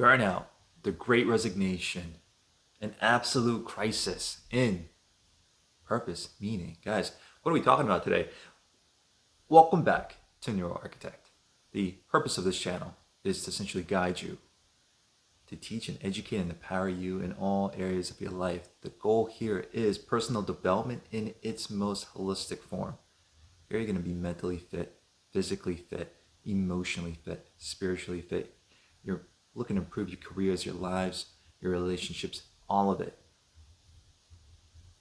burnout, the Great Resignation, an absolute crisis in purpose, meaning. Guys, what are we talking about today? Welcome back to NeuroArkitect. The purpose of this channel is to essentially guide you, to teach and educate and empower you in all areas of your life. The goal here is personal development in its most holistic form. Here you're going to be mentally fit, physically fit, emotionally fit, spiritually fit. You're looking to improve your careers, your lives, your relationships, all of it.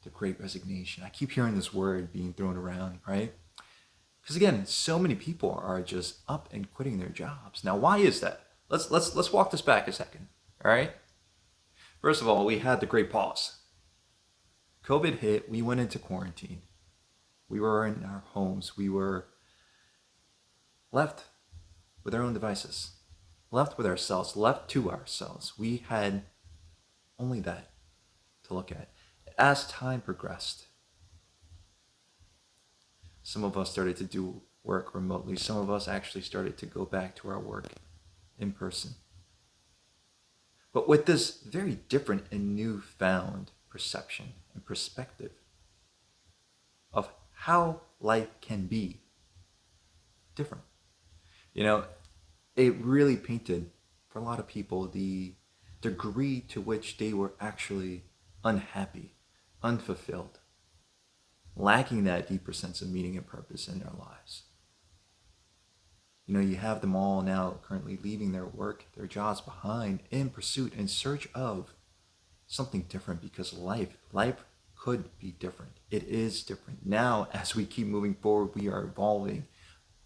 The Great Resignation. I keep hearing this word being thrown around, right? Because again, so many people are just up and quitting their jobs. Now, why is that? Let's walk this back a second. All right. First of all, we had the great pause. COVID hit. We went into quarantine. We were in our homes. We were left with our own devices, left with ourselves, left to ourselves. We had only that to look at. As time progressed, some of us started to do work remotely. Some of us actually started to go back to our work in person. But with this very different and newfound perception and perspective of how life can be different. It really painted for a lot of people the degree to which they were actually unhappy, unfulfilled, lacking that deeper sense of meaning and purpose in their lives. You have them all now currently leaving their work, their jobs behind in pursuit, in search of something different, because life could be different. It is different. Now, as we keep moving forward, we are evolving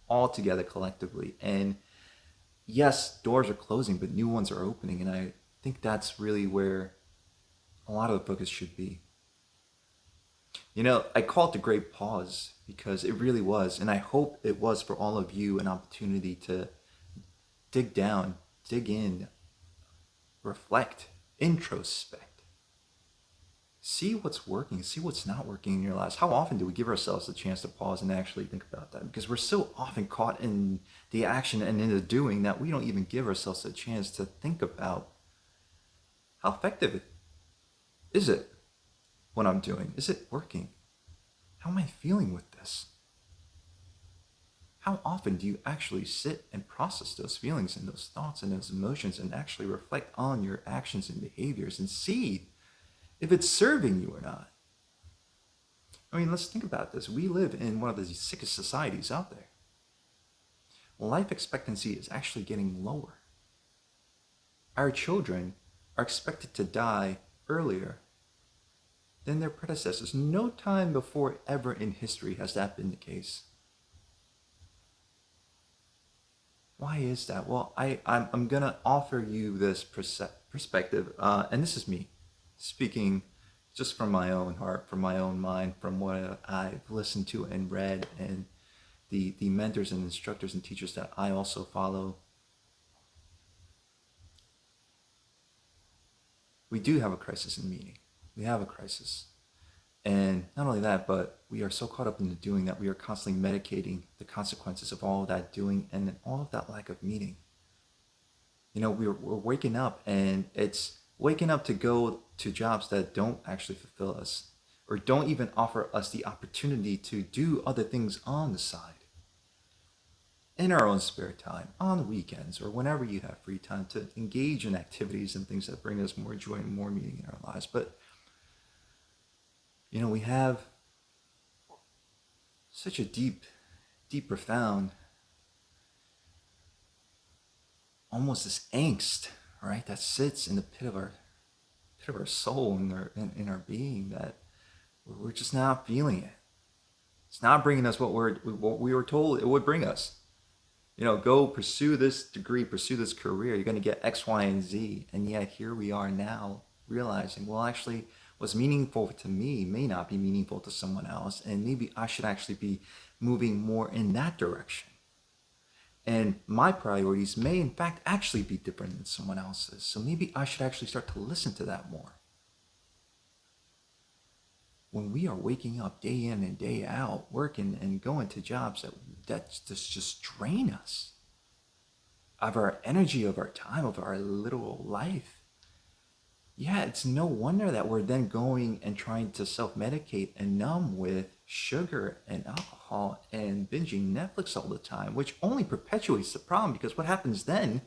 all together collectively. And yes, doors are closing, but new ones are opening. And I think that's really where a lot of the focus should be. I call it the Great Pause because it really was. And I hope it was for all of you an opportunity to dig down, dig in, reflect, introspect. See what's working, see what's not working in your lives. How often do we give ourselves a chance to pause and actually think about that? Because we're so often caught in the action and in the doing that we don't even give ourselves a chance to think about how effective is it what I'm doing? Is it working? How am I feeling with this? How often do you actually sit and process those feelings and those thoughts and those emotions and actually reflect on your actions and behaviors and see if it's serving you or not? I mean, let's think about this. We live in one of the sickest societies out there. Life expectancy is actually getting lower. Our children are expected to die earlier than their predecessors. No time before ever in history has that been the case. Why is that? Well, I'm going to offer you this perspective, and this is me speaking just from my own heart, from my own mind, from what I've listened to and read, and the mentors and instructors and teachers that I also follow. We do have a crisis in meaning. We have a crisis. And not only that, but we are so caught up in the doing that we are constantly medicating the consequences of all of that doing and all of that lack of meaning. We're waking up, and it's waking up to go to jobs that don't actually fulfill us or don't even offer us the opportunity to do other things on the side, in our own spare time, on the weekends, or whenever you have free time to engage in activities and things that bring us more joy and more meaning in our lives. But we have such a deep, profound, almost this angst, right, that sits in the pit of our soul and in our being, that we're just not feeling it. It's not bringing us what we were told it would bring us. Go pursue this degree, pursue this career. You're going to get X, Y, and Z. And yet here we are now realizing, well, actually, what's meaningful to me may not be meaningful to someone else. And maybe I should actually be moving more in that direction. And my priorities may, in fact, actually be different than someone else's. So maybe I should actually start to listen to that more. When we are waking up day in and day out, working and going to jobs that just drain us, of our energy, of our time, of our literal life. Yeah, it's no wonder that we're then going and trying to self-medicate and numb with sugar and alcohol and binging Netflix all the time, which only perpetuates the problem, because what happens then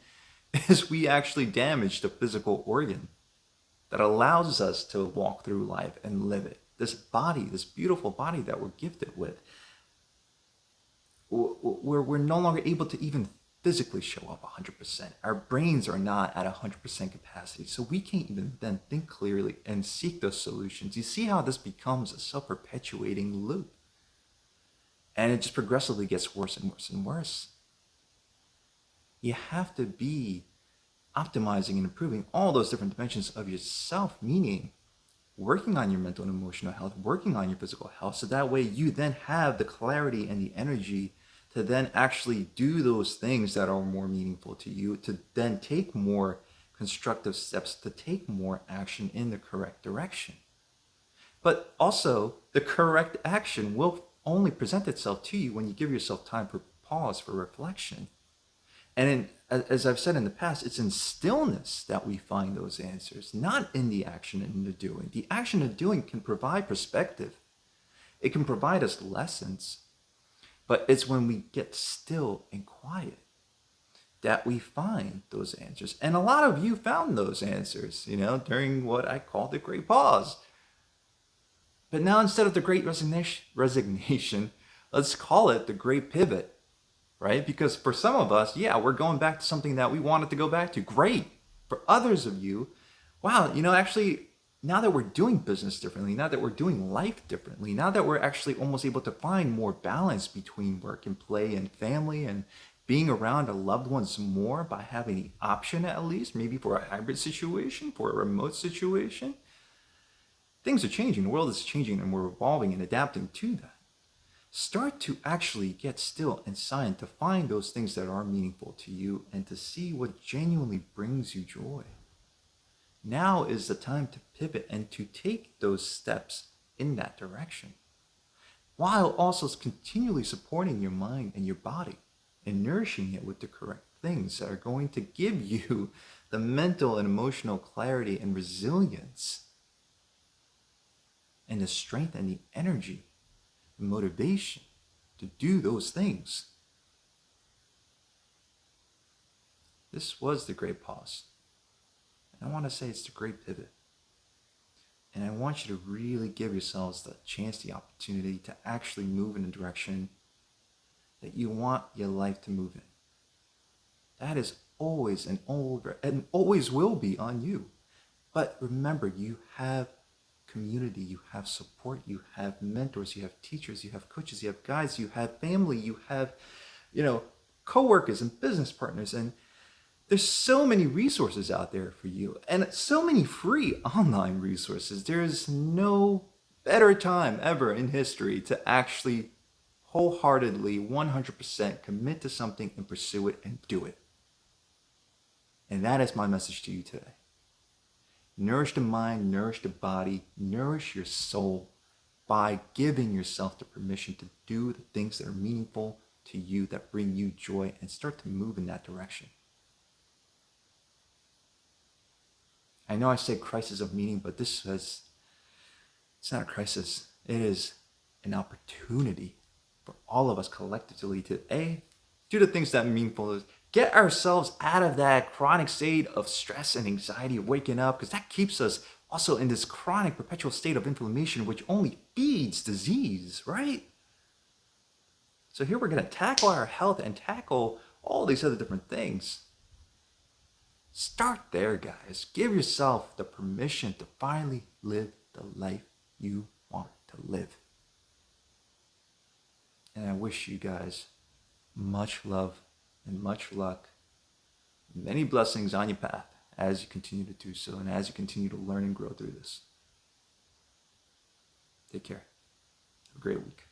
is we actually damage the physical organ that allows us to walk through life and live it. This body, this beautiful body that we're gifted with, we're no longer able to even physically show up 100%. Our brains are not at 100% capacity, so we can't even then think clearly and seek those solutions. You see how this becomes a self-perpetuating loop, and it just progressively gets worse and worse and worse. You have to be optimizing and improving all those different dimensions of yourself, meaning working on your mental and emotional health, working on your physical health, so that way you then have the clarity and the energy to then actually do those things that are more meaningful to you, to then take more constructive steps, to take more action in the correct direction. But also, the correct action will only present itself to you when you give yourself time for pause, for reflection. And as I've said in the past, it's in stillness that we find those answers, not in the action and the doing. The action and doing can provide perspective. It can provide us lessons. But it's when we get still and quiet that we find those answers. And a lot of you found those answers, during what I call the great pause. But now, instead of the great resignation, let's call it the great pivot. Right? Because for some of us, yeah, we're going back to something that we wanted to go back to. Great. For others of you, wow, actually, now that we're doing business differently, now that we're doing life differently, now that we're actually almost able to find more balance between work and play and family and being around our loved ones more by having the option, at least, maybe for a hybrid situation, for a remote situation, things are changing. The world is changing, and we're evolving and adapting to that. Start to actually get still and silent, to find those things that are meaningful to you and to see what genuinely brings you joy. Now is the time to pivot and to take those steps in that direction, while also continually supporting your mind and your body and nourishing it with the correct things that are going to give you the mental and emotional clarity and resilience and the strength and the energy, motivation to do those things. This was the great pause. And I want to say it's the great pivot. And I want you to really give yourselves the chance, the opportunity to actually move in the direction that you want your life to move in. That is always and always will be on you. But remember, you have community, you have support, you have mentors, you have teachers, you have coaches, you have guides, you have family, you have, co-workers and business partners. And there's so many resources out there for you, and so many free online resources. There's no better time ever in history to actually wholeheartedly, 100% commit to something and pursue it and do it. And that is my message to you today. Nourish the mind, nourish the body, nourish your soul by giving yourself the permission to do the things that are meaningful to you, that bring you joy, and start to move in that direction. I know I said crisis of meaning, but it's not a crisis. It is an opportunity for all of us collectively to do the things that are meaningful, get ourselves out of that chronic state of stress and anxiety of waking up, because that keeps us also in this chronic perpetual state of inflammation, which only feeds disease, right? So here we're going to tackle our health and tackle all these other different things. Start there, guys. Give yourself the permission to finally live the life you want to live. And I wish you guys much love and much luck, many blessings on your path as you continue to do so and as you continue to learn and grow through this. Take care. Have a great week.